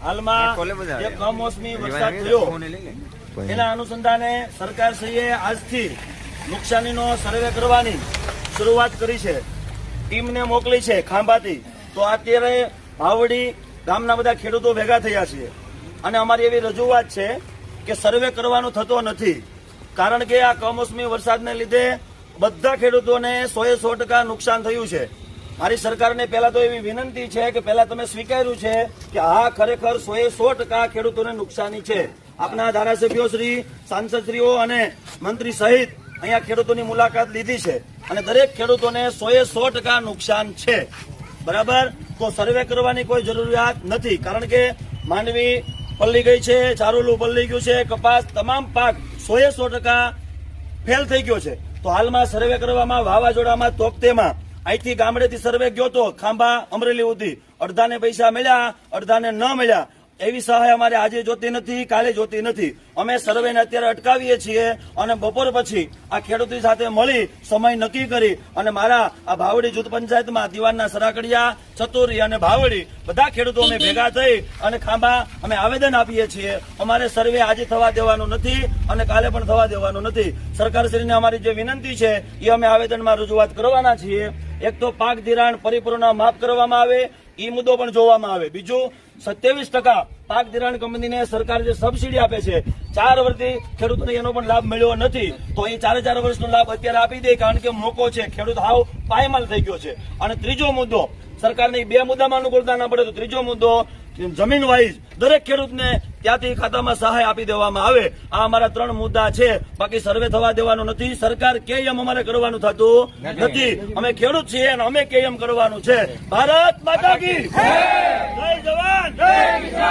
હાલમાં જે કમોસમી વરસાદ થયો એના અનુસંધાને સરકારશ્રીએ આજથી નુકસાનીનો સર્વે કરવાની શરૂઆત કરી છે. ટીમને મોકલી છે ખાંભાથી. તો અત્યારે ભાવડી ગામના બધા ખેડૂતો ભેગા થયા છે અને અમારી એવી રજૂઆત છે કે સર્વે કરવાનો થતો નથી, કારણ કે આ કમોસમી વરસાદને લીધે બધા ખેડૂતોને 100% નુકસાન થયું છે. મારી સરકારને પહેલા તો એવી વિનંતી છે કે પહેલા તમે સ્વીકાર્યું છે કે હા ખરેખર 100% ખેડૂતોને નુકસાની છે. આપના ધારાસભ્યો શ્રી, સાંસદશ્રીઓ અને મંત્રી સહિત અહીંયા ખેડૂતોની મુલાકાત લીધી છે અને દરેક ખેડૂતોને 100% નુકસાન છે. બરાબર, તો સર્વે કરવાની કોઈ જરૂરિયાત નથી, કારણ કે માંડવી પલ્લી ગઈ છે, ચારોલું પલ્લી ગયું છે, કપાસ તમામ પાક 100% ફેલ થઈ ગયો છે. તો હાલમાં સર્વે કરવામાં વાવાઝોડામાં તોકતેમાં અહીંથી ગામડેથી સર્વે ગયો તો ખાંભા અમરેલી સુધી અડધાને પૈસા મળ્યા, અડધાને ન મળ્યા. એવી સહાય અમારે આજે જોતી નથી, કાલે જોતી નથી. અમે સર્વેને અત્યારે અટકાવીએ છીએ અને બપોર પછી આ ખેડૂતો સાથે મળી સમય નક્કી કરી અને મારા આ ભાવડી જૂથ પંચાયતમાં દિવાનના સરાકડિયા, ચતુરી અને ભાવડી બધા ખેડૂતો અમે ભેગા થઈ અને ખાંભા અમે આવેદન આપીએ છીએ. અમારે સર્વે આજે થવા દેવાનું નથી અને કાલે પણ થવા દેવાનું નથી. સરકારશ્રીને અમારી જે વિનંતી છે એ અમે આવેદનમાં રજૂઆત કરવાના છીએ. એક તો પાક ધિરાણ પરિપૂર્ણ માફ કરવામાં આવે, એ મુદ્દો પણ જોવામાં આવે. બીજું 27% પાક ધિરાણ કંપનીને સરકાર જે સબસિડી આપે છે 4 વર્ષથી ખેડૂતોને એનો પણ લાભ મળ્યો નથી. તો એ 4 વર્ષનો લાભ અત્યારે આપી દે, કારણ કે મોકો છે, ખેડૂત હાવ પાયમાલ થઈ ગયો છે. અને ત્રીજો મુદ્દો, સરકારને 2 મુદ્દામાં અનુકૂળતા ના પડે તો ત્રીજો મુદ્દો જમીન વાઇઝ દરેક ખેડૂતને ત્યાંથી ખાતામાં સહાય આપી દેવામાં આવે. આ અમારા 3 મુદ્દા છે. બાકી સર્વે થવા દેવાનું નથી. સરકાર કે એમ અમારે કરવાનું થતું નથી. અમે ખેડૂત છીએ અને અમે કે એમ કરવાનું છે. ભારત માતા કી જય જવાન જય કિસાન.